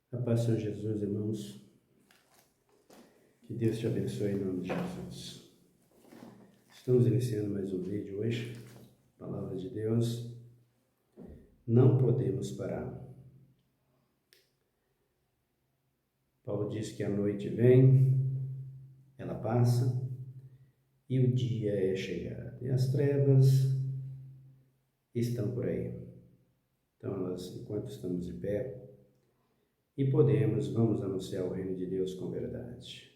A paz do Senhor Jesus, irmãos. Que Deus te abençoe em nome de Jesus. Estamos iniciando mais um vídeo hoje. Palavra de Deus. Não podemos parar. Paulo diz que a noite vem, ela passa, e o dia é chegado. E as trevas estão por aí. Então, enquanto estamos de pé, e vamos anunciar o reino de Deus com verdade.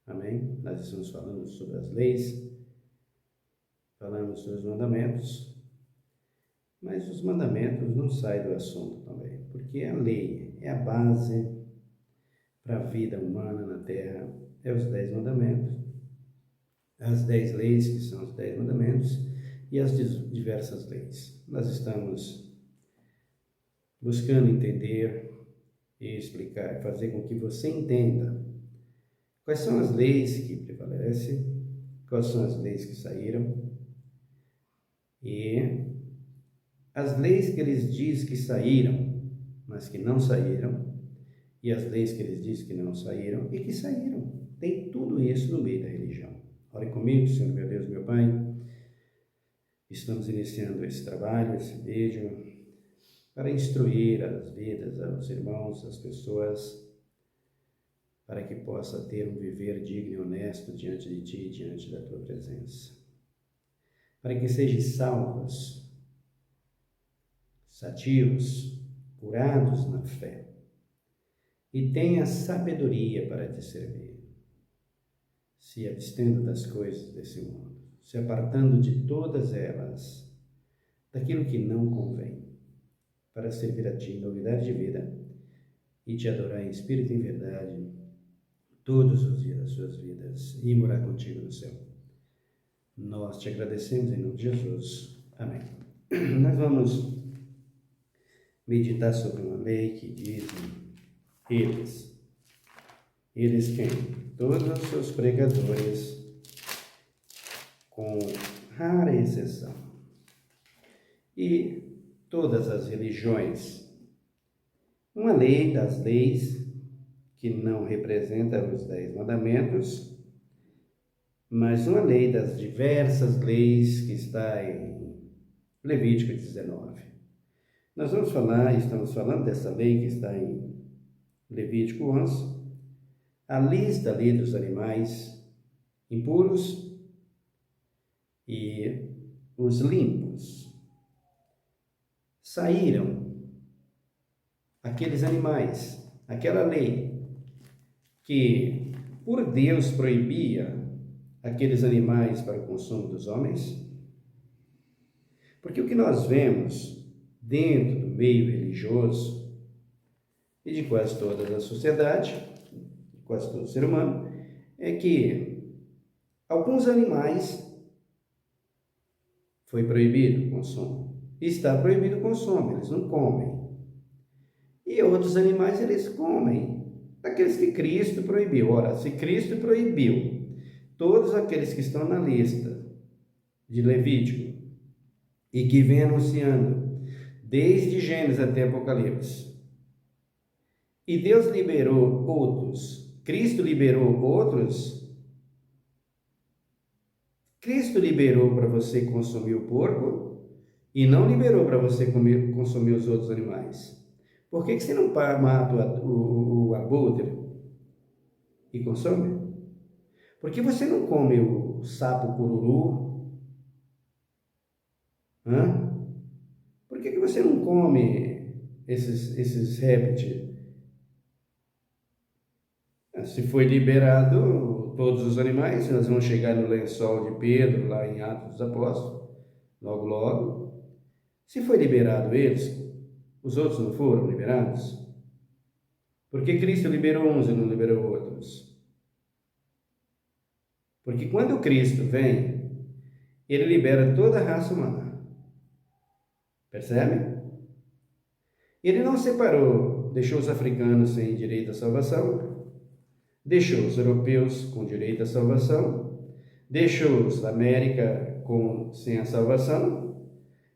Amém? Nós estamos falando sobre as leis, falamos sobre os mandamentos, mas os mandamentos não saem do assunto também, porque a lei é a base para a vida humana na terra, é os 10 mandamentos, as 10 leis que são os 10 mandamentos e as diversas leis. Nós estamos buscando entender e explicar, fazer com que você entenda quais são as leis que prevalecem, quais são as leis que saíram e as leis que eles dizem que saíram, mas que não saíram, e as leis que eles dizem que não saíram e que saíram. Tem tudo isso no meio da religião. Ore comigo, Senhor meu Deus, meu Pai. Estamos iniciando esse trabalho, esse vídeo, para instruir as vidas, aos irmãos, as pessoas, para que possa ter um viver digno e honesto diante de Ti, diante da Tua presença. Para que sejam salvos, sadios, curados na fé, e tenha sabedoria para Te servir, se abstendo das coisas desse mundo, se apartando de todas elas, daquilo que não convém, para servir a Ti em novidade de vida e Te adorar em espírito e em verdade todos os dias das suas vidas e morar contigo no céu. Nós Te agradecemos em nome de Jesus. Amém. Nós vamos meditar sobre uma lei que diz eles quem? Todos os seus pregadores, com rara exceção, e todas as religiões. Uma lei das leis que não representa os 10 mandamentos, mas uma lei das diversas leis que está em Levítico 19. Nós estamos falando dessa lei que está em Levítico 11, a lista ali dos animais impuros e os limpos. Saíram aqueles animais, aquela lei que por Deus proibia aqueles animais para o consumo dos homens, porque o que nós vemos dentro do meio religioso e de quase toda a sociedade, quase todo ser humano, é que alguns animais foi proibido o consumo, está proibido o consumo, eles não comem, e outros animais eles comem, daqueles que Cristo proibiu. Ora, se Cristo proibiu todos aqueles que estão na lista de Levítico e que vem anunciando desde Gênesis até Apocalipse, e Deus liberou outros, Cristo liberou outros, Cristo liberou para você consumir o porco e não liberou para você consumir os outros animais. Por que você não mata o abutre e consome? Por que você não come o sapo cururu? Por que você não come esses répteis? Se foi liberado todos os animais, nós vamos chegar no lençol de Pedro, lá em Atos dos Apóstolos, logo, logo. Se foi liberado eles, os outros não foram liberados? Por que Cristo liberou uns e não liberou outros? Porque quando Cristo vem, Ele libera toda a raça humana. Percebe? Ele não separou, deixou os africanos sem direito à salvação, deixou os europeus com direito à salvação, deixou os da América sem a salvação,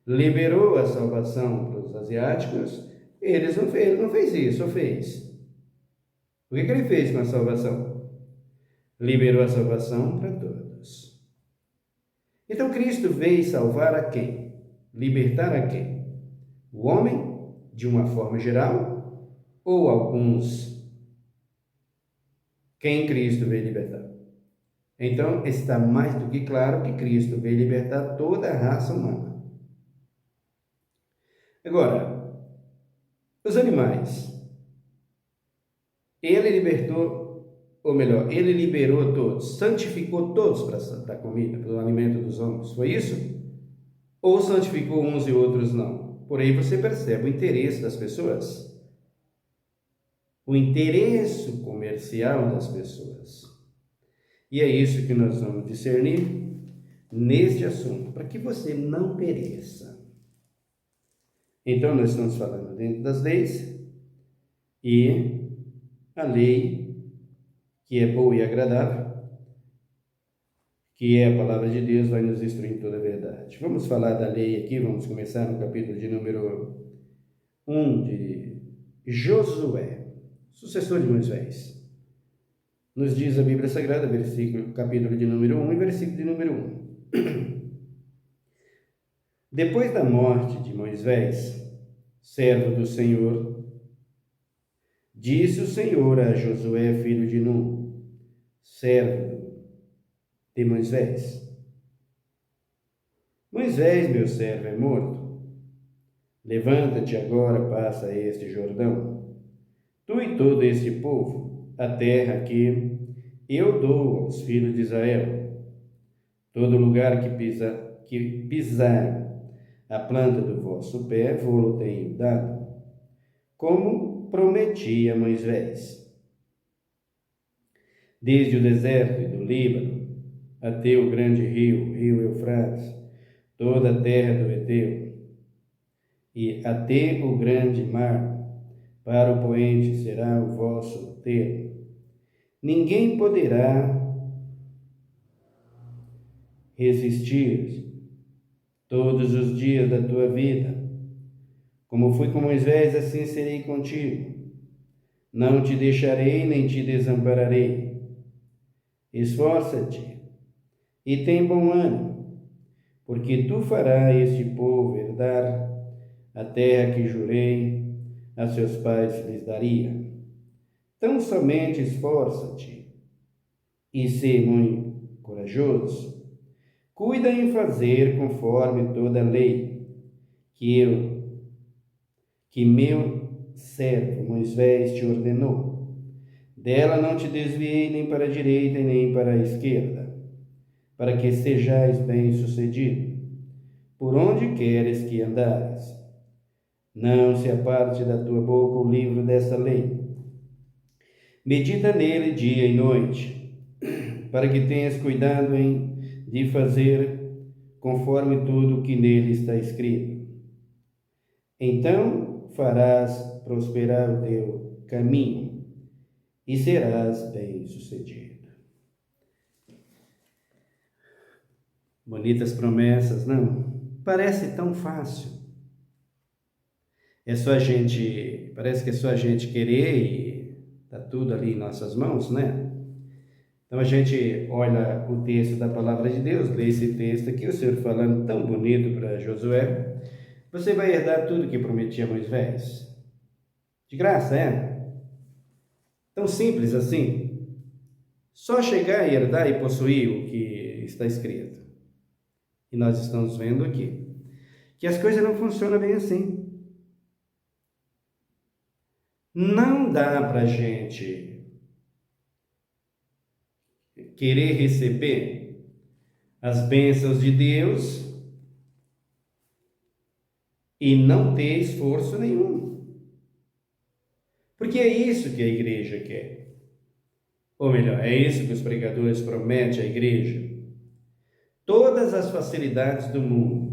liberou a salvação para os asiáticos, Ele não fez isso, ou fez? O que ele fez com a salvação? Liberou a salvação para todos. Então Cristo veio salvar a quem? Libertar a quem? O homem, de uma forma geral, ou alguns? Quem Cristo veio libertar? Então está mais do que claro que Cristo veio libertar toda a raça humana. Agora, os animais, ele libertou, ou melhor, ele liberou todos, santificou todos para a comida, para o alimento dos homens, foi isso? Ou santificou uns e outros não? Por aí você percebe o interesse das pessoas, o interesse comercial das pessoas. E é isso que nós vamos discernir neste assunto, para que você não pereça. Então, nós estamos falando dentro das leis, e a lei que é boa e agradável, que é a palavra de Deus, vai nos instruir em toda a verdade. Vamos falar da lei aqui, vamos começar no capítulo de número 1 de Josué, sucessor de Moisés. Nos diz a Bíblia Sagrada, capítulo de número 1 e versículo de número 1. Depois da morte de Moisés, servo do Senhor, disse o Senhor a Josué, filho de Nun, servo de Moisés: Moisés, meu servo, é morto. Levanta-te agora, passa este Jordão, tu e todo este povo, a terra que eu dou aos filhos de Israel. Todo lugar que pisar a planta do vosso pé, vou-lo tenho dado, como prometi a Moisés. Desde o deserto e do Líbano até o grande rio Eufrates, toda a terra do Eteu, e até o grande mar, para o poente será o vosso termo. Ninguém poderá resistir todos os dias da tua vida. Como fui com Moisés, assim serei contigo. Não te deixarei nem te desampararei. Esforça-te e tem bom ânimo, porque tu farás este povo herdar a terra que jurei a seus pais lhes daria. Tão somente esforça-te e sê muito corajoso. Cuida em fazer conforme toda a lei que meu servo Moisés te ordenou. Dela não te desviei nem para a direita nem para a esquerda, para que sejais bem-sucedido, por onde queres que andares. Não se aparte da tua boca o livro dessa lei. Medita nele dia e noite, para que tenhas cuidado de fazer conforme tudo o que nele está escrito. Então farás prosperar o teu caminho e serás bem-sucedido. Bonitas promessas, não? Parece tão fácil. Parece que é só a gente querer e está tudo ali em nossas mãos, né? Então a gente olha o texto da palavra de Deus, lê esse texto aqui, o Senhor falando tão bonito para Josué: você vai herdar tudo que prometia Moisés. De graça, é? Tão simples assim. Só chegar e herdar e possuir o que está escrito. E nós estamos vendo aqui que as coisas não funcionam bem assim. Não dá para a gente querer receber as bênçãos de Deus e não ter esforço nenhum. Porque é isso que a igreja quer. Ou melhor, é isso que os pregadores prometem à igreja. Todas as facilidades do mundo.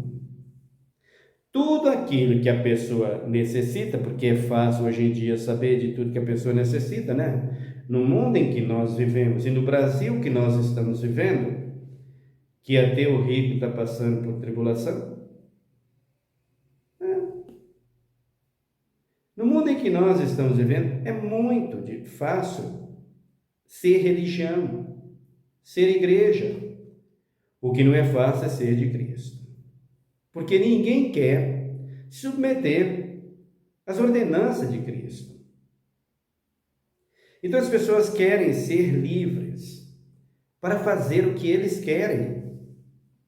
Tudo aquilo que a pessoa necessita, porque é fácil hoje em dia saber de tudo que a pessoa necessita, né? No mundo em que nós vivemos e no Brasil que nós estamos vivendo, que até o rico está passando por tribulação. No mundo em que nós estamos vivendo é muito fácil ser religião, ser igreja. O que não é fácil é ser de Cristo. Porque ninguém quer se submeter às ordenanças de Cristo. Então as pessoas querem ser livres para fazer o que eles querem.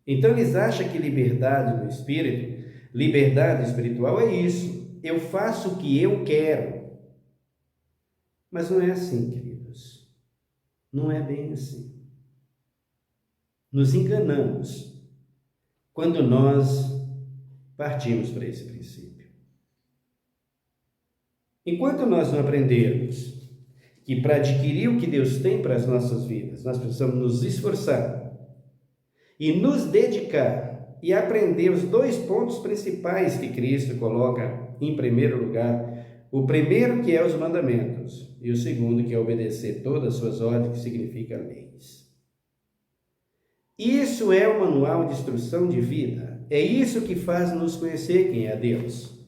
Então eles acham que liberdade no espírito, liberdade espiritual é isso. Eu faço o que eu quero. Mas não é assim, queridos. Não é bem assim. Nos enganamos quando nós partimos para esse princípio. Enquanto nós não aprendermos que para adquirir o que Deus tem para as nossas vidas, nós precisamos nos esforçar e nos dedicar e aprender os 2 pontos principais que Cristo coloca em primeiro lugar. O primeiro, que é os mandamentos, e o segundo, que é obedecer todas as suas ordens, que significa leis. Isso é o manual de instrução de vida. É isso que faz nos conhecer quem é Deus.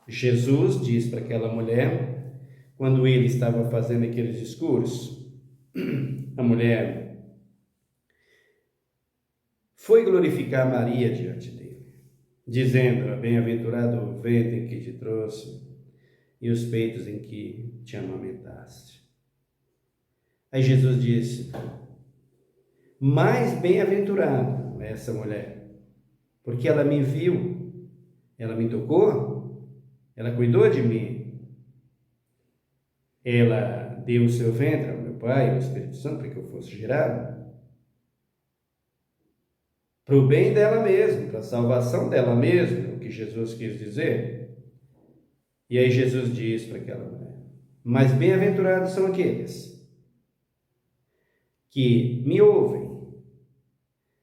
Jesus diz para aquela mulher, quando ele estava fazendo aquele discurso, a mulher foi glorificar Maria diante dele, dizendo: bem-aventurado o ventre que te trouxe e os peitos em que te amamentaste. Aí Jesus disse: mais bem-aventurado é essa mulher, porque ela me viu, ela me tocou, ela cuidou de mim, ela deu o seu ventre ao meu Pai, ao Espírito Santo, para que eu fosse gerado, para o bem dela mesma, para a salvação dela mesma, o que Jesus quis dizer. E aí Jesus diz para aquela mulher: mas bem-aventurados são aqueles que me ouvem,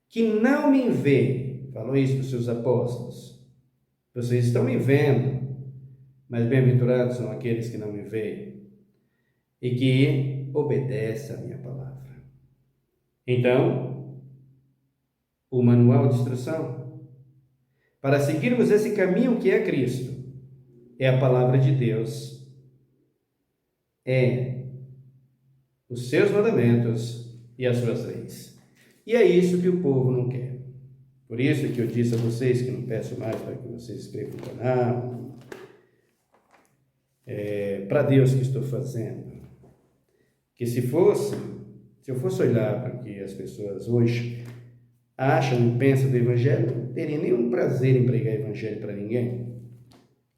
que não me veem. Falou isso para os seus apóstolos: vocês estão me vendo, mas bem-aventurados são aqueles que não me veem e que obedecem a minha palavra. Então, o manual de instrução para seguirmos esse caminho que é Cristo é a palavra de Deus, é os seus mandamentos e as suas leis. E é isso que o povo não quer. Por isso que eu disse a vocês que não peço mais para que vocês escrevam o canal. Para Deus que estou fazendo. Que se eu fosse olhar para o que as pessoas hoje acham e pensam do Evangelho, não teria nenhum prazer em pregar Evangelho para ninguém.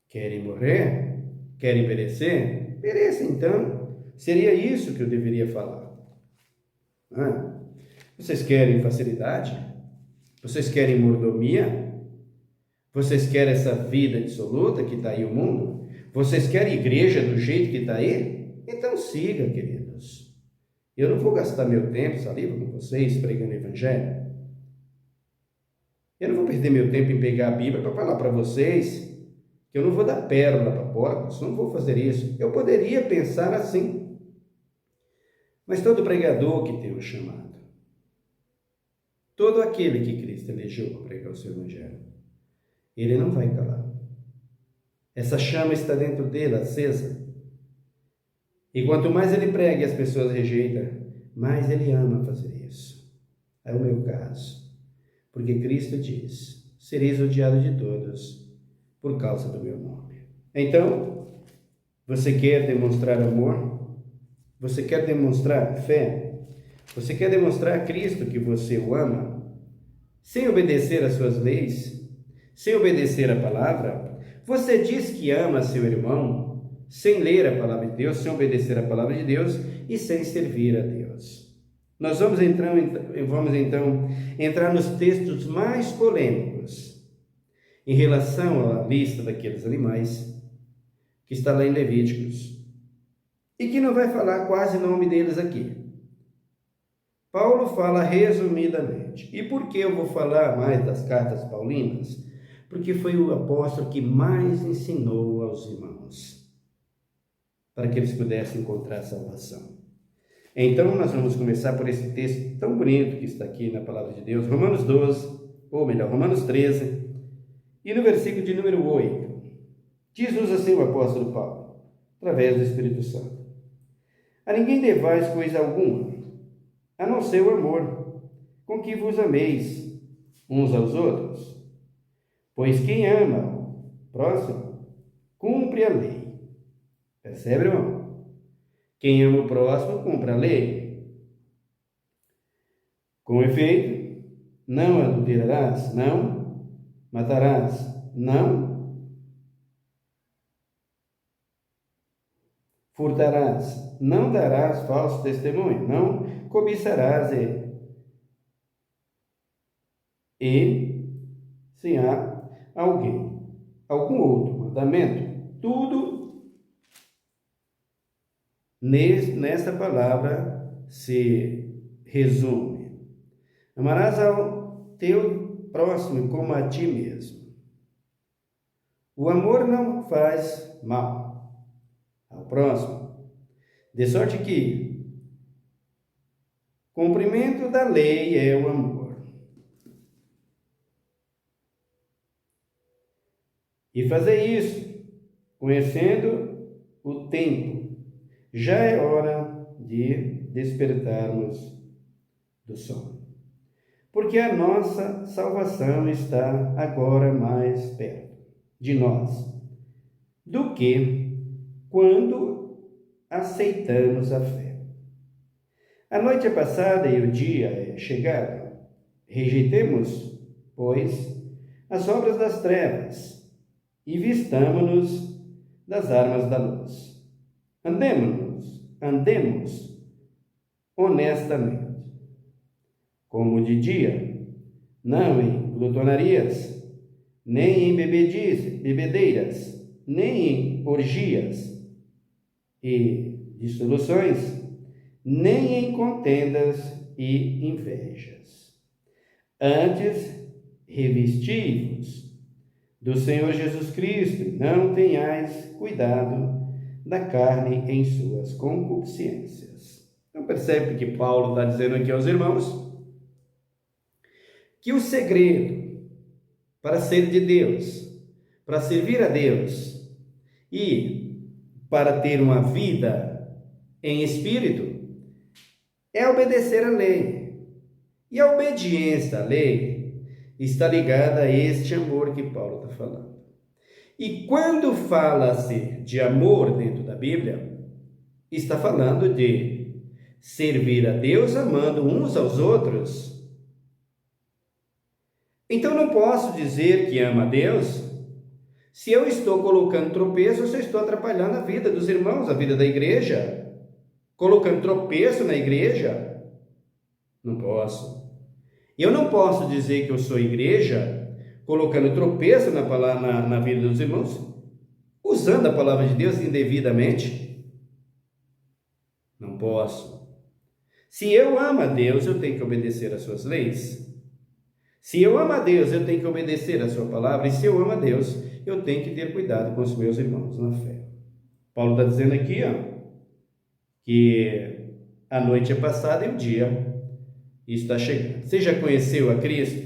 Querem morrer? Querem perecer? Pereça então. Seria isso que eu deveria falar. Vocês querem facilidade? Vocês querem mordomia? Vocês querem essa vida absoluta que está aí o mundo? Vocês querem igreja do jeito que está aí? Então siga, queridos. Eu não vou gastar meu tempo, saliva, com vocês pregando Evangelho. Eu não vou perder meu tempo em pegar a Bíblia para falar para vocês que eu não vou dar pérola para porcos, não vou fazer isso. Eu poderia pensar assim. Mas todo pregador que tem o chamado, todo aquele que Cristo elegeu para pregar o seu Evangelho, ele não vai calar. Essa chama está dentro dele, acesa. E quanto mais ele prega e as pessoas rejeitam, mais ele ama fazer isso. É o meu caso. Porque Cristo diz: sereis odiados de todos por causa do meu nome. Então, você quer demonstrar amor? Você quer demonstrar fé? Você quer demonstrar a Cristo que você o ama? Sem obedecer às suas leis? Sem obedecer à palavra? Você diz que ama seu irmão sem ler a palavra de Deus, sem obedecer a palavra de Deus e sem servir a Deus. Nós vamos então entrar nos textos mais polêmicos em relação à lista daqueles animais que está lá em Levíticos e que não vai falar quase o nome deles aqui. Paulo fala resumidamente. E por que eu vou falar mais das cartas paulinas? Porque foi o apóstolo que mais ensinou aos irmãos para que eles pudessem encontrar salvação. Então, nós vamos começar por esse texto tão bonito que está aqui na Palavra de Deus, Romanos 12, ou melhor, Romanos 13, e no versículo de número 8, Diz-nos assim o apóstolo Paulo, através do Espírito Santo: a ninguém devais coisa alguma, a não ser o amor, com que vos ameis uns aos outros. Pois quem ama o próximo, cumpre a lei. Percebe, irmão? Quem ama o próximo, cumpre a lei. Com efeito, não adulterarás, não matarás, não furtarás, não darás falso testemunho, não cobiçarás e se há algum outro mandamento, tudo nessa palavra se resume. Amarás ao teu próximo como a ti mesmo. O amor não faz mal ao próximo, de sorte que cumprimento da lei é o amor. E fazer isso, conhecendo o tempo, já é hora de despertarmos do sono. Porque a nossa salvação está agora mais perto de nós do que quando aceitamos a fé. A noite é passada e o dia é chegado. Rejeitemos, pois, as obras das trevas e vistamo-nos das armas da luz. Andemos honestamente, como de dia, não em glutonarias, nem em bebedeiras, nem em orgias e dissoluções, nem em contendas e invejas. Antes, revesti-vos do Senhor Jesus Cristo, e não tenhais cuidado da carne em suas concupiscências. Então percebe que Paulo está dizendo aqui aos irmãos que o segredo para ser de Deus, para servir a Deus e para ter uma vida em espírito é obedecer à lei. E a obediência à lei está ligada a este amor que Paulo está falando. E quando fala-se de amor dentro da Bíblia, está falando de servir a Deus amando uns aos outros. Então não posso dizer que amo a Deus se eu estou colocando tropeço ou se eu estou atrapalhando a vida dos irmãos, a vida da igreja, colocando tropeço na igreja. Não posso. Eu não posso dizer que eu sou igreja colocando tropeço na vida dos irmãos, usando a palavra de Deus indevidamente. Não posso. Se eu amo a Deus, eu tenho que obedecer às suas leis. Se eu amo a Deus, eu tenho que obedecer à sua palavra. E se eu amo a Deus, eu tenho que ter cuidado com os meus irmãos na fé. Paulo está dizendo aqui, que a noite é passada e o dia está chegando. Você já conheceu a Cristo?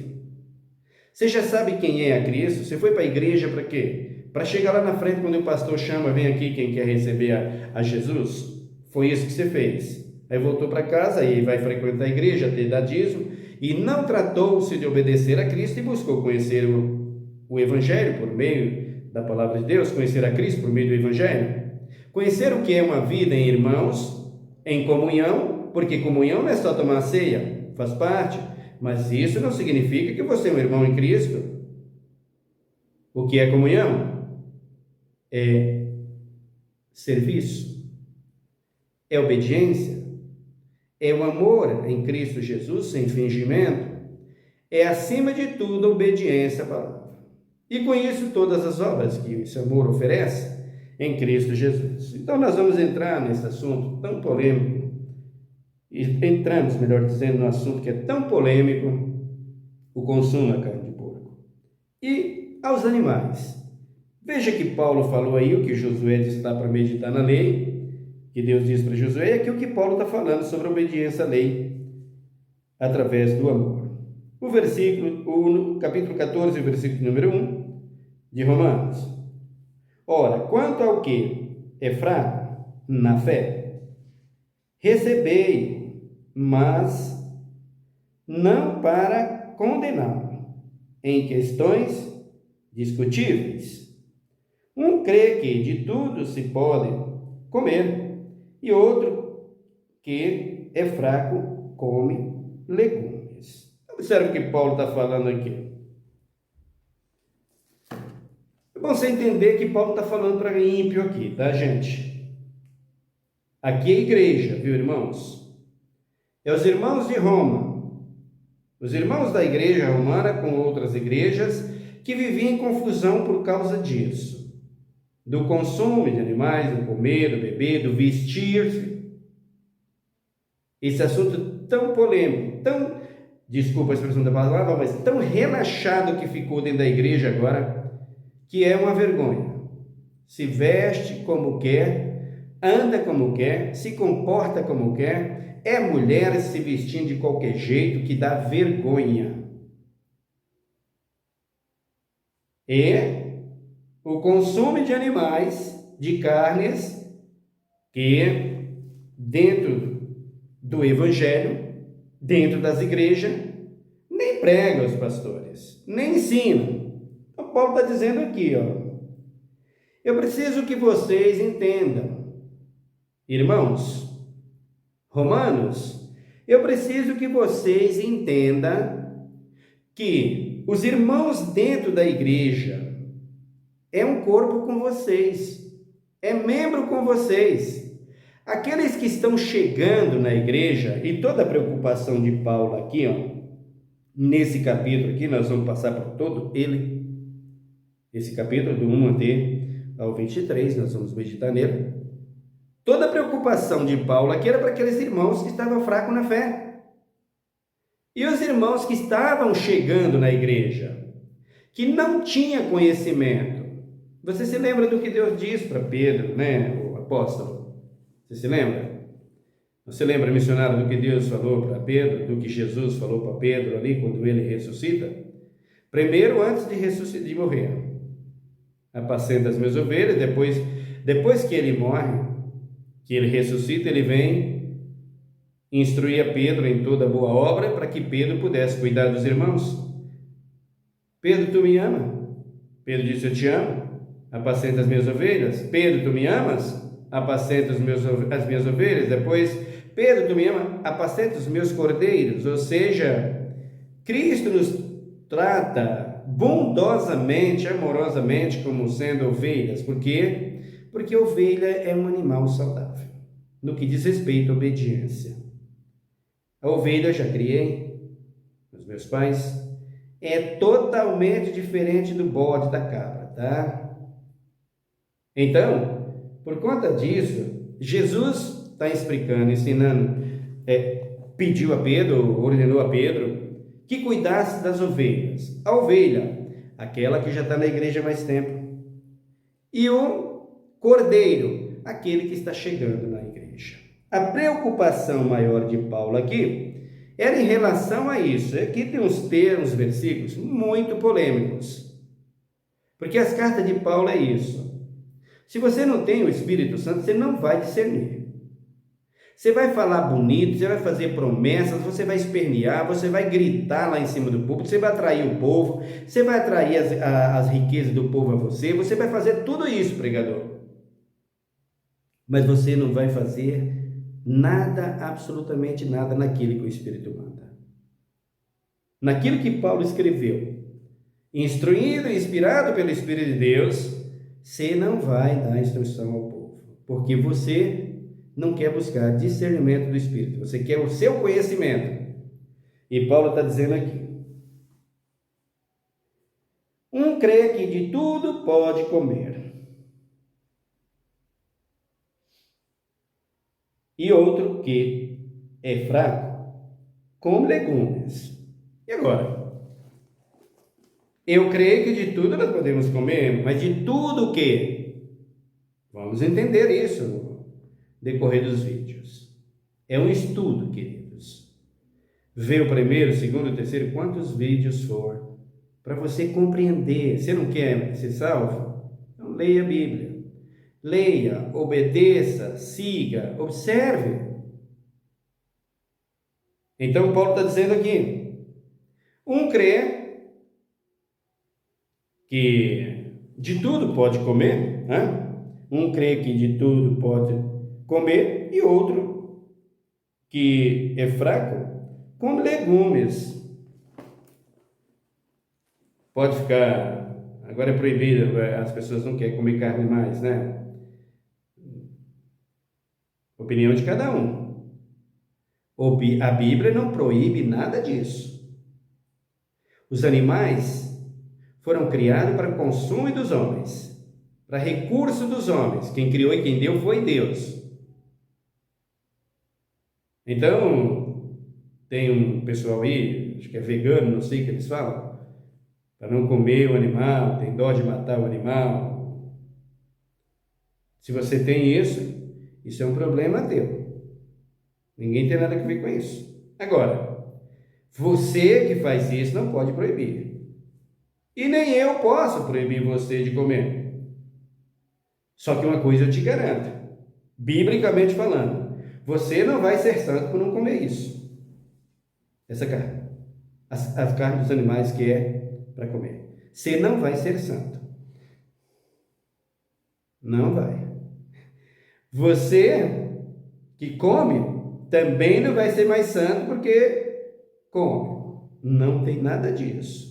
Você já sabe quem é a Cristo? Você foi para a igreja para quê? Para chegar lá na frente, quando o pastor chama, vem aqui quem quer receber a Jesus? Foi isso que você fez. Aí voltou para casa e vai frequentar a igreja, ter dadismo, e não tratou-se de obedecer a Cristo e buscou conhecer o Evangelho por meio da palavra de Deus, conhecer a Cristo por meio do Evangelho. Conhecer o que é uma vida em irmãos, em comunhão, porque comunhão não é só tomar a ceia, faz parte, mas isso não significa que você é um irmão em Cristo. O que é comunhão? É serviço, é obediência, é o amor em Cristo Jesus sem fingimento, é acima de tudo obediência à palavra. E com isso todas as obras que esse amor oferece em Cristo Jesus. Então nós vamos entrar nesse assunto tão polêmico, e entramos, melhor dizendo, no assunto que é tão polêmico, o consumo da carne de porco. E aos animais. Veja que Paulo falou aí o que Josué está para meditar na lei, que Deus diz para Josué, e aqui o que Paulo está falando sobre a obediência à lei através do amor. O capítulo 14, versículo número 1 de Romanos. Ora, quanto ao que é fraco na fé, recebei-o, mas não para condená-lo em questões discutíveis. Um crê que de tudo se pode comer, e outro que é fraco come legumes. Observe o que Paulo está falando aqui. É bom você entender que Paulo está falando para ímpio aqui, tá, gente? Aqui é a igreja, viu, irmãos? É os irmãos de Roma, os irmãos da igreja romana com outras igrejas que viviam em confusão por causa disso. Do consumo de animais, do comer, do beber, do vestir. Esse assunto tão polêmico, tão, desculpa a expressão da palavra, mas tão relaxado que ficou dentro da igreja agora, que é uma vergonha. Se veste como quer, anda como quer, se comporta como quer, é mulher se vestindo de qualquer jeito que dá vergonha. E o consumo de animais, de carnes, que dentro do evangelho, dentro das igrejas, nem pregam os pastores, nem ensinam. Então Paulo está dizendo aqui, eu preciso que vocês entendam, irmãos, romanos, eu preciso que vocês entendam que os irmãos dentro da igreja é um corpo com vocês, é membro com vocês. Aqueles que estão chegando na igreja, e toda a preocupação de Paulo aqui, nesse capítulo aqui, nós vamos passar por todo ele, esse capítulo do 1 até ao 23, nós vamos meditar nele. Toda a preocupação de Paulo aqui era para aqueles irmãos que estavam fracos na fé. E os irmãos que estavam chegando na igreja, que não tinham conhecimento. Você se lembra do que Deus diz para Pedro, né, o apóstolo? Você se lembra? Você lembra, missionário, do que Deus falou para Pedro, do que Jesus falou para Pedro ali, quando ele ressuscita? Primeiro, antes de morrer, apacenta as minhas ovelhas. Depois que ele morre, que ele ressuscita, ele vem instruir a Pedro em toda boa obra, para que Pedro pudesse cuidar dos irmãos. Pedro, tu me ama? Pedro disse, eu te amo. Apacenta as minhas ovelhas. Pedro, tu me amas? Apacenta as minhas ovelhas. Depois, Pedro, tu me amas? Apacenta os meus cordeiros. Ou seja, Cristo nos trata bondosamente, amorosamente, como sendo ovelhas. Por quê? Porque ovelha é um animal saudável, no que diz respeito à obediência. A ovelha eu já criei, os meus pais, é totalmente diferente do bode, da cabra, tá? Então, por conta disso, Jesus está explicando, ensinando, pediu a Pedro, ordenou a Pedro, que cuidasse das ovelhas. A ovelha, aquela que já está na igreja há mais tempo, e o cordeiro, aquele que está chegando na igreja. A preocupação maior de Paulo aqui era em relação a isso. Aqui tem uns termos, versículos muito polêmicos, porque as cartas de Paulo é isso. Se você não tem o Espírito Santo, você não vai discernir. Você vai falar bonito, você vai fazer promessas, você vai espernear, você vai gritar lá em cima do púlpito, você vai atrair o povo, você vai atrair as riquezas do povo a você, você vai fazer tudo isso, pregador. Mas você não vai fazer nada, absolutamente nada, naquilo que o Espírito manda. Naquilo que Paulo escreveu, instruído e inspirado pelo Espírito de Deus, você não vai dar instrução ao povo, porque você não quer buscar discernimento do Espírito, você quer o seu conhecimento. E Paulo está dizendo aqui, um crê que de tudo pode comer, e outro que é fraco, come legumes. E agora? Eu creio que de tudo nós podemos comer, mas de tudo o quê? Vamos entender isso no decorrer dos vídeos. É um estudo, queridos. Vê o primeiro, segundo, terceiro, quantos vídeos for, para você compreender. Você não quer ser salvo? Então leia a Bíblia. Leia, obedeça, siga, observe. Então, Paulo está dizendo aqui, um crê que de tudo pode comer, né? Um crê que de tudo pode comer, e outro que é fraco, come legumes. Pode ficar, agora é proibido, as pessoas não querem comer carne mais, né? Opinião de cada um. A Bíblia não proíbe nada disso. Os animais foram criados para consumo dos homens, para recurso dos homens. Quem criou e quem deu foi Deus. Então, tem um pessoal aí, acho que é vegano, não sei o que eles falam, para não comer o animal, tem dó de matar o animal. Se você tem isso é um problema teu. Ninguém tem nada a ver com isso. Agora, você que faz isso não pode proibir. E nem eu posso proibir você de comer. Só que uma coisa eu te garanto, biblicamente falando, você não vai ser santo por não comer isso. Essa carne. As carnes dos animais que é para comer. Você não vai ser santo. Não vai. Você que come também não vai ser mais santo porque come. Não tem nada disso.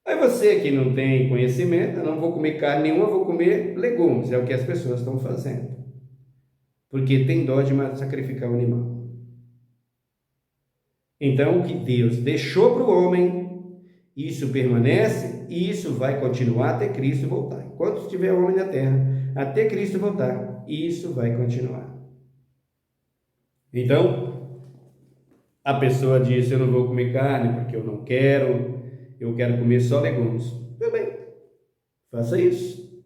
Aí você que não tem conhecimento, eu não vou comer carne nenhuma, vou comer legumes. É o que as pessoas estão fazendo. Porque tem dó de sacrificar o animal. Então, o que Deus deixou para o homem, isso permanece e isso vai continuar até Cristo voltar. Enquanto estiver homem na terra, até Cristo voltar, isso vai continuar. Então, a pessoa diz, eu não vou comer carne porque eu não quero, eu quero comer só legumes. Tudo bem, faça isso.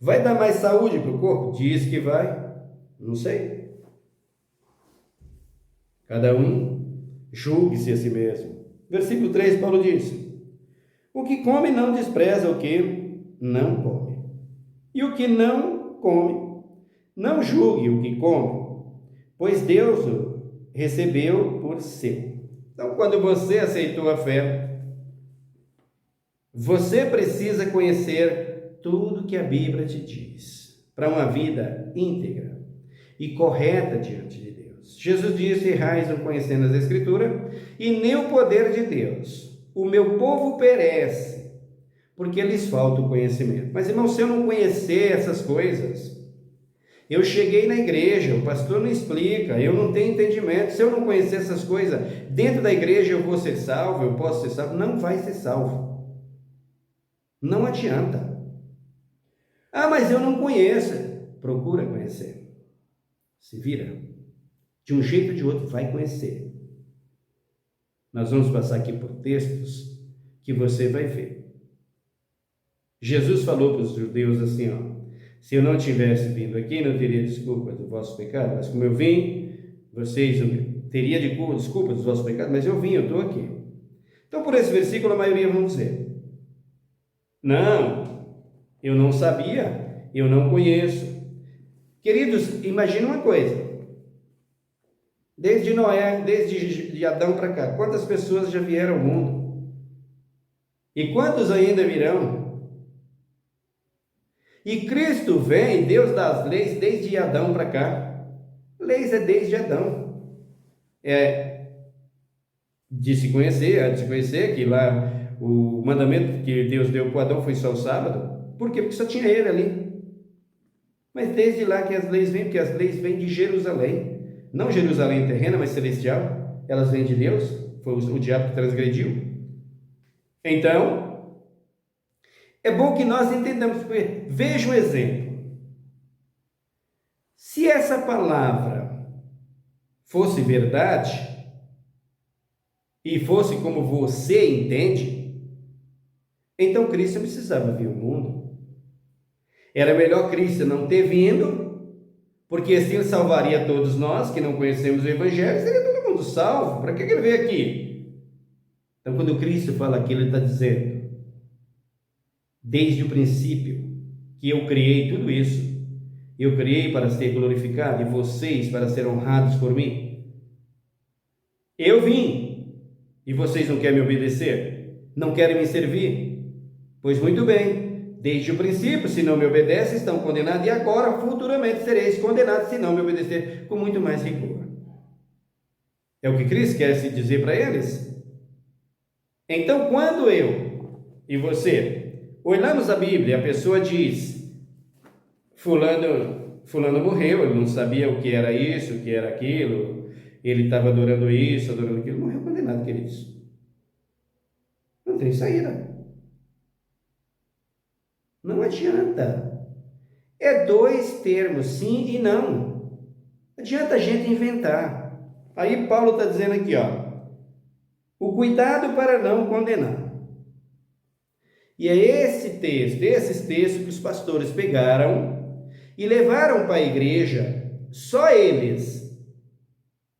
Vai dar mais saúde para o corpo? Diz que vai, não sei. Cada um julgue-se a si mesmo. Versículo 3, Paulo disse, o que come não despreza o que não come. E o que não come, não julgue o que come, pois Deus o recebeu por seu. Então, quando você aceitou a fé, você precisa conhecer tudo que a Bíblia te diz, para uma vida íntegra e correta diante de Deus. Jesus disse, errais não conhecendo as Escrituras, e nem o poder de Deus. O meu povo perece, porque lhes falta o conhecimento. Mas, irmão, se eu não conhecer essas coisas, eu cheguei na igreja, o pastor não explica, eu não tenho entendimento. Se eu não conhecer essas coisas, dentro da igreja eu vou ser salvo, eu posso ser salvo? Não vai ser salvo. Não adianta. Ah, mas eu não conheço. Procura conhecer. Se vira. De um jeito ou de outro, vai conhecer. Nós vamos passar aqui por textos que você vai ver. Jesus falou para os judeus assim, ó, se eu não tivesse vindo aqui, não teria desculpa do vosso pecado, mas como eu vim, vocês teriam desculpa dos vossos pecados, mas eu vim, eu estou aqui. Então, por esse versículo, a maioria vão dizer, não, eu não sabia, eu não conheço. Queridos, imagine uma coisa, desde Noé, desde Adão para cá, quantas pessoas já vieram ao mundo? E quantos ainda virão? E Cristo vem, Deus das leis, desde Adão para cá. Leis é desde Adão. É de se conhecer, que lá o mandamento que Deus deu para Adão foi só o sábado. Por quê? Porque só tinha ele ali. Mas desde lá que as leis vêm, porque as leis vêm de Jerusalém. Não Jerusalém terrena, mas celestial. Elas vêm de Deus. Foi o diabo que transgrediu. Então, é bom que nós entendamos. Veja um exemplo. Se essa palavra fosse verdade, e fosse como você entende, então Cristo não precisava vir ao mundo. Era melhor Cristo não ter vindo, porque assim ele salvaria todos nós que não conhecemos o Evangelho, seria todo mundo salvo. Para que ele veio aqui? Então, quando Cristo fala aquilo, ele está dizendo, desde o princípio que eu criei tudo isso. Eu criei para ser glorificado e vocês para serem honrados por mim. Eu vim e vocês não querem me obedecer? Não querem me servir? Pois muito bem, desde o princípio, se não me obedecem, estão condenados, e agora, futuramente, sereis condenados se não me obedecer, com muito mais rigor. É o que Cristo quer se dizer para eles. Então, quando eu e você olhamos a Bíblia, a pessoa diz, fulano morreu, ele não sabia o que era isso, o que era aquilo, ele estava adorando isso, adorando aquilo, morreu condenado, queridos. Não tem saída. Não adianta. É dois termos, sim e não. Adianta a gente inventar. Aí Paulo está dizendo aqui, ó, o cuidado para não condenar. E é esse texto, esses textos que os pastores pegaram e levaram para a igreja, só eles,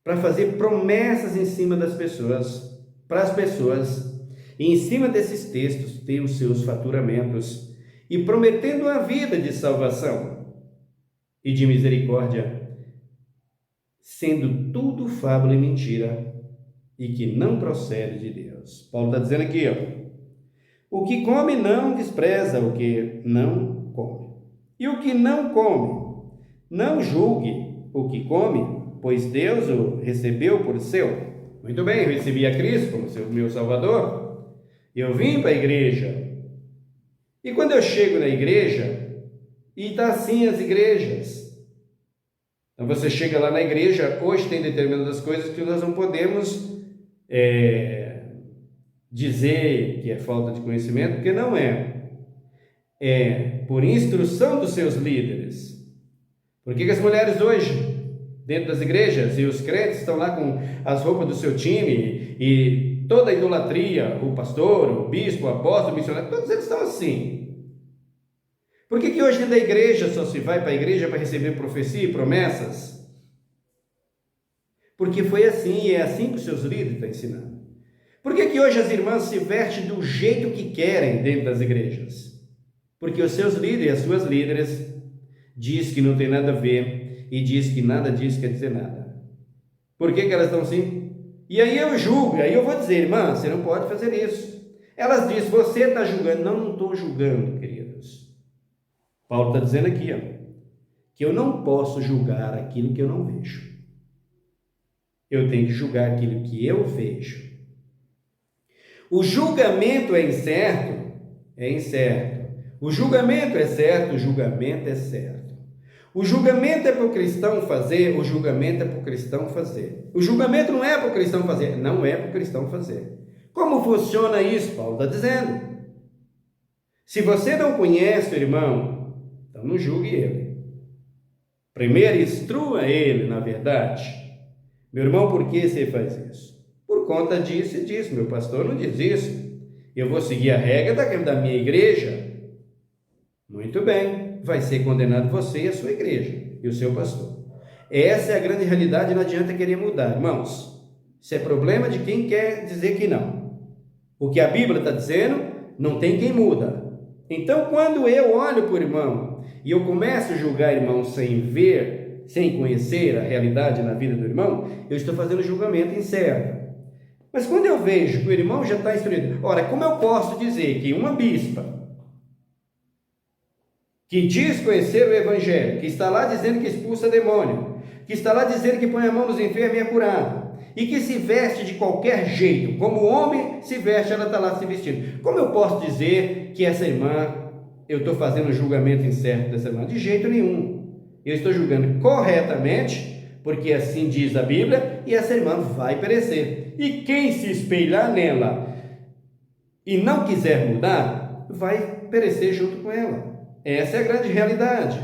para fazer promessas em cima das pessoas, para as pessoas, e em cima desses textos ter os seus faturamentos, e prometendo a vida de salvação e de misericórdia, sendo tudo fábula e mentira, e que não procede de Deus. Paulo está dizendo aqui, ó, o que come não despreza o que não come, e o que não come, não julgue o que come, pois Deus o recebeu por seu. Muito bem, eu recebi a Cristo como meu Salvador, eu vim para a igreja, e quando eu chego na igreja, e está assim as igrejas, então você chega lá na igreja, hoje tem determinadas coisas que nós não podemos dizer que é falta de conhecimento, porque não é. É por instrução dos seus líderes. Por que as mulheres hoje, dentro das igrejas, e os crentes estão lá com as roupas do seu time, e toda a idolatria, o pastor, o bispo, o apóstolo, o missionário, todos eles estão assim. Por que hoje dentro da igreja só se vai para a igreja para receber profecia e promessas? Porque foi assim, e é assim que os seus líderes estão ensinando. Por que hoje as irmãs se vestem do jeito que querem dentro das igrejas? Porque os seus líderes, as suas líderes, diz que não tem nada a ver, e diz que nada disso quer dizer nada. Por que elas estão assim? E aí eu julgo, aí eu vou dizer, irmã, você não pode fazer isso. Elas dizem, você está julgando. Não estou julgando, queridos. Paulo está dizendo aqui, ó, que eu não posso julgar aquilo que eu não vejo. Eu tenho que julgar aquilo que eu vejo. O julgamento é incerto? É incerto. O julgamento é certo? O julgamento é certo. O julgamento é para o cristão fazer? O julgamento é para o cristão fazer. O julgamento não é para o cristão fazer? Não é para o cristão fazer. Como funciona isso? Paulo está dizendo. Se você não conhece o irmão, então não julgue ele. Primeiro instrua ele na verdade. Meu irmão, por que você faz isso? Por conta disso e disso. Meu pastor não diz isso. Eu vou seguir a regra da minha igreja. Muito bem. Vai ser condenado você e a sua igreja e o seu pastor. Essa é a grande realidade, não adianta querer mudar. Irmãos, isso é problema de quem quer dizer que não. O que a Bíblia está dizendo, não tem quem muda. Então, quando eu olho para o irmão e eu começo a julgar irmão sem ver, sem conhecer a realidade na vida do irmão, eu estou fazendo julgamento incerto. Mas quando eu vejo que o irmão já está instruído, ora, como eu posso dizer que uma bispa que diz conhecer o evangelho, que está lá dizendo que expulsa demônio, que está lá dizendo que põe a mão nos enfermos e é curado, e que se veste de qualquer jeito, como o homem se veste, ela está lá se vestindo, como eu posso dizer que essa irmã, eu estou fazendo um julgamento incerto dessa irmã? De jeito nenhum. Eu estou julgando corretamente, porque assim diz a Bíblia, e essa irmã vai perecer. E quem se espelhar nela e não quiser mudar, vai perecer junto com ela. Essa é a grande realidade.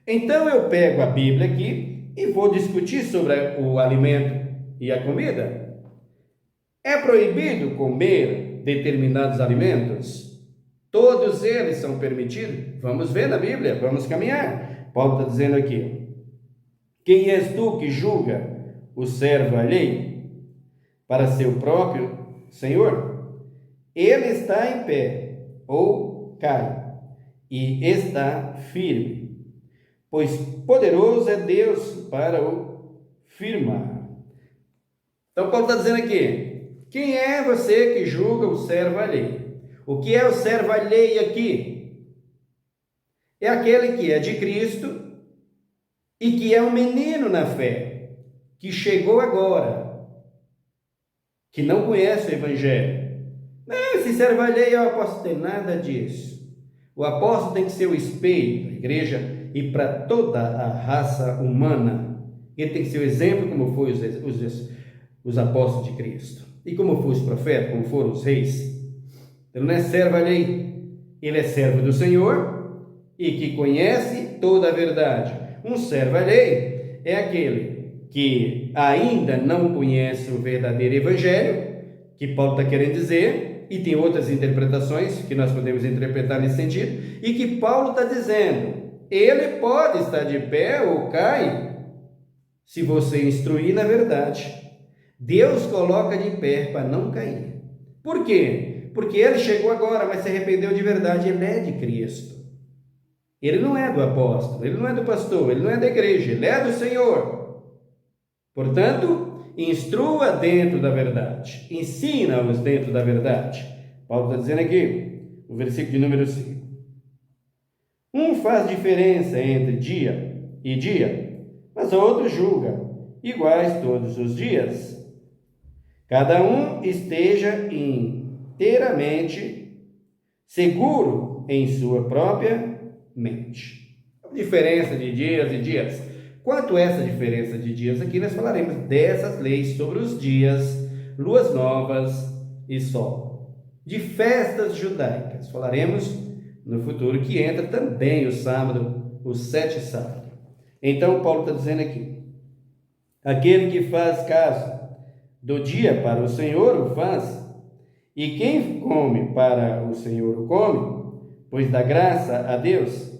Então eu pego a Bíblia aqui e vou discutir sobre o alimento e a comida. É proibido comer determinados alimentos? Todos eles são permitidos? Vamos ver na Bíblia, vamos caminhar. Paulo está dizendo aqui, quem és tu que julga o servo alheio para seu próprio Senhor? Ele está em pé, ou cai, e está firme, pois poderoso é Deus para o firmar. Então Paulo está dizendo aqui, quem é você que julga o servo alheio? O que é o servo alheio aqui? É aquele que é de Cristo e que é um menino na fé, que chegou agora, que não conhece o Evangelho. Não, esse servo alheio, o apóstolo tem nada disso. O apóstolo tem que ser o espelho da igreja e para toda a raça humana. Ele tem que ser o exemplo, como foi os apóstolos de Cristo. E como foram os profetas, como foram os reis. Ele não é servo alheio, ele é servo do Senhor e que conhece toda a verdade. Um servo alheio é aquele que ainda não conhece o verdadeiro evangelho, que Paulo está querendo dizer, e tem outras interpretações que nós podemos interpretar nesse sentido, e que Paulo está dizendo, ele pode estar de pé ou cai, se você instruir na verdade. Deus coloca de pé para não cair. Por quê? Porque ele chegou agora, mas se arrependeu de verdade, ele é de Cristo. Ele não é do apóstolo, ele não é do pastor, ele não é da igreja, ele é do Senhor. Portanto, instrua dentro da verdade, ensina-os dentro da verdade. Paulo está dizendo aqui, no versículo de número 5. Um faz diferença entre dia e dia, mas o outro julga, iguais todos os dias. Cada um esteja inteiramente seguro em sua própria mente. A diferença de dias e dias. Quanto a essa diferença de dias aqui, nós falaremos dessas leis sobre os dias, luas novas e sol. De festas judaicas, falaremos no futuro, que entra também o sábado, os 7 sábados. Então, Paulo está dizendo aqui, aquele que faz caso do dia para o Senhor o faz, e quem come para o Senhor o come, pois dá graça a Deus.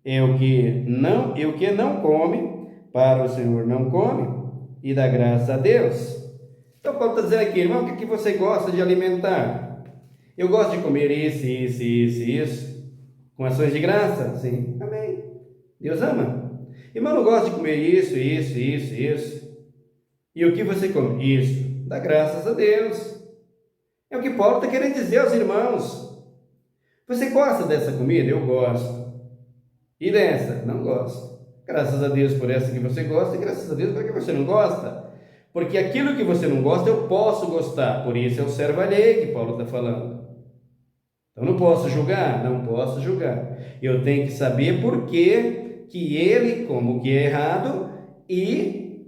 O que não come para o Senhor não come, e dá graça a Deus. Então Paulo está dizendo aqui, irmão, o que você gosta de alimentar? Eu gosto de comer isso, com ações de graça? Sim, amém. Deus ama. Irmão, não gosta de comer isso. E o que você come? Isso, dá graças a Deus. É o que Paulo está querendo dizer aos irmãos. Você gosta dessa comida? Eu gosto. E dessa? Não gosto. Graças a Deus por essa que você gosta e graças a Deus por que você não gosta. Porque aquilo que você não gosta, eu posso gostar. Por isso é o servo alheio que Paulo está falando. Então não posso julgar? Não posso julgar. Eu tenho que saber por que ele, como o que é errado e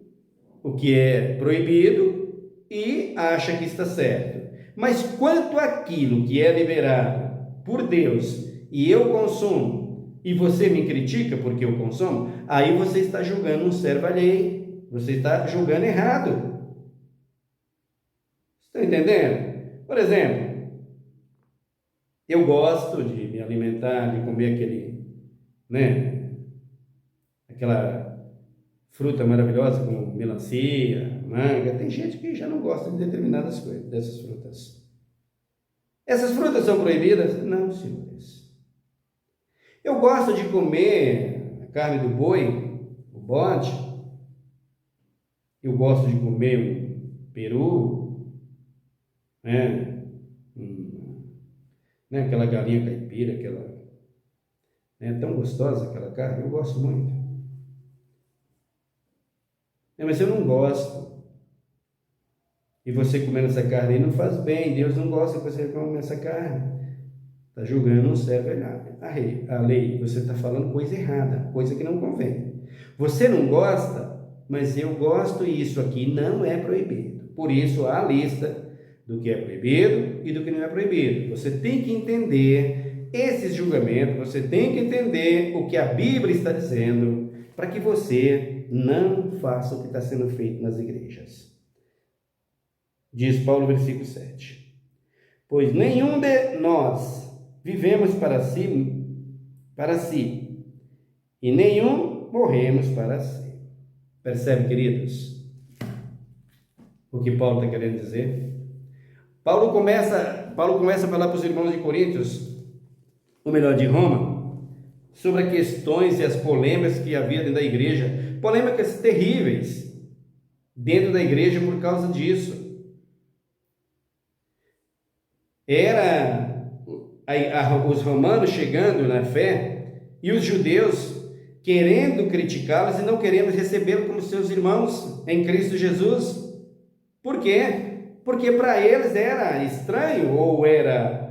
o que é proibido e acha que está certo. Mas quanto àquilo que é liberado por Deus e eu consumo, e você me critica porque eu consumo, aí você está julgando um servo alheio, você está julgando errado. Estão entendendo? Por exemplo, eu gosto de me alimentar, de comer aquela fruta maravilhosa como melancia, manga. Tem gente que já não gosta de determinadas coisas, dessas frutas. Essas frutas são proibidas? Não, senhores. Eu gosto de comer a carne do boi, o bode. Eu gosto de comer um peru, aquela galinha caipira, tão gostosa aquela carne, eu gosto muito. Mas eu não gosto. E você comendo essa carne aí não faz bem. Deus não gosta que você coma essa carne. Está julgando, não serve a lei. Você está falando coisa errada, coisa que não convém. Você não gosta, mas eu gosto e isso aqui não é proibido. Por isso há a lista do que é proibido e do que não é proibido. Você tem que entender esses julgamentos, você tem que entender o que a Bíblia está dizendo, para que você não faça o que está sendo feito nas igrejas. Diz Paulo, versículo 7. Pois nenhum de nós vivemos para si, e nenhum morremos para si. Percebe, queridos, o que Paulo está querendo dizer? Paulo começa a falar para os irmãos de Coríntios ou melhor, de Roma, sobre as questões e as polêmicas que havia dentro da igreja, polêmicas terríveis dentro da igreja por causa disso. Era os romanos chegando na fé e os judeus querendo criticá-los e não querendo recebê-los como seus irmãos em Cristo Jesus. Por quê? Porque para eles era estranho, ou era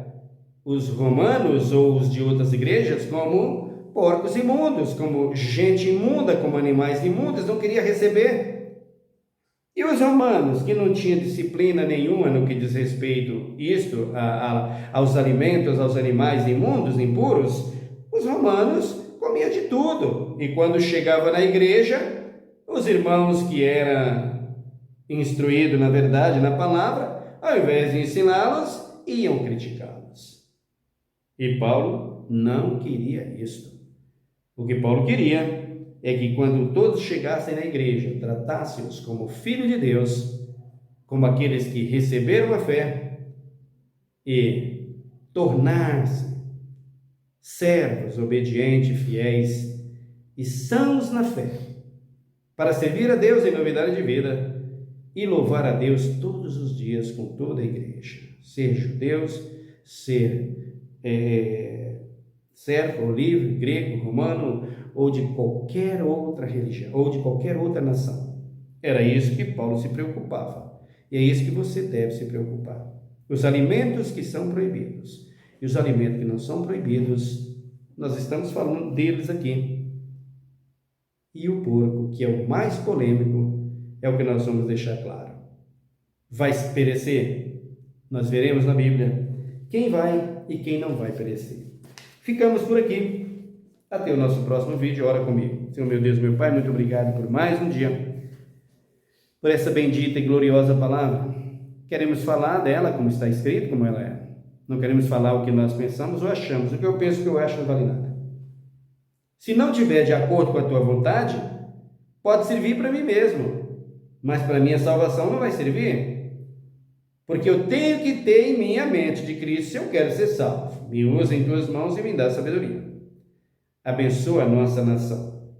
os romanos ou os de outras igrejas como porcos imundos, como gente imunda, como animais imundos, não queria receber. E os romanos, que não tinham disciplina nenhuma no que diz respeito aos alimentos, aos animais imundos, impuros, os romanos comiam de tudo. E quando chegava na igreja, os irmãos que eram instruídos na verdade, na palavra, ao invés de ensiná-los, iam criticá-los. E Paulo não queria isto. O que Paulo queria é que quando todos chegassem na igreja, tratasse-os como filhos de Deus, como aqueles que receberam a fé e tornar-se servos, obedientes, fiéis e sãos na fé, para servir a Deus em novidade de vida e louvar a Deus todos os dias com toda a igreja, ser judeus, ser servo, livre, grego, romano, ou de qualquer outra religião, ou de qualquer outra nação. Era isso que Paulo se preocupava, e é isso que você deve se preocupar. Os alimentos que são proibidos e os alimentos que não são proibidos, nós estamos falando deles aqui. E o porco, que é o mais polêmico, é o que nós vamos deixar claro. Vai perecer? Nós veremos na Bíblia quem vai e quem não vai perecer. Ficamos por aqui. Até o nosso próximo vídeo. Ora comigo. Senhor meu Deus, meu Pai, muito obrigado por mais um dia, por essa bendita e gloriosa palavra. Queremos falar dela como está escrito, como ela é. Não queremos falar o que nós pensamos ou achamos. O que eu penso, que eu acho, não vale nada. Se não tiver de acordo com a tua vontade, pode servir para mim mesmo, mas para minha salvação não vai servir, porque eu tenho que ter em minha mente de Cristo se eu quero ser salvo. Me usa em tuas mãos e me dá sabedoria. Abençoa a nossa nação.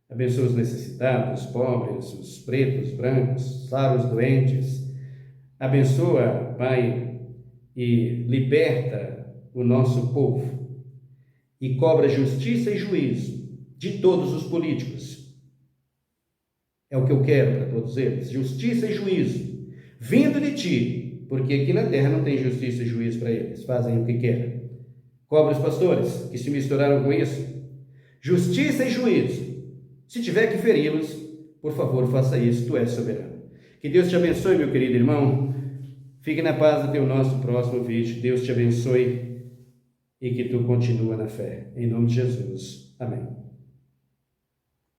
Abençoa os necessitados, os pobres, os pretos, os brancos, os doentes. Abençoa, Pai, e liberta o nosso povo. E cobra justiça e juízo de todos os políticos. É o que eu quero para todos eles. Justiça e juízo, vindo de ti, porque aqui na terra não tem justiça e juízo para eles. Fazem o que querem. Cobra os pastores que se misturaram com isso. Justiça e juízo. Se tiver que feri-los, por favor, faça isso, tu és soberano. Que Deus te abençoe, meu querido irmão. Fique na paz até o nosso próximo vídeo. Deus te abençoe e que tu continue na fé. Em nome de Jesus. Amém.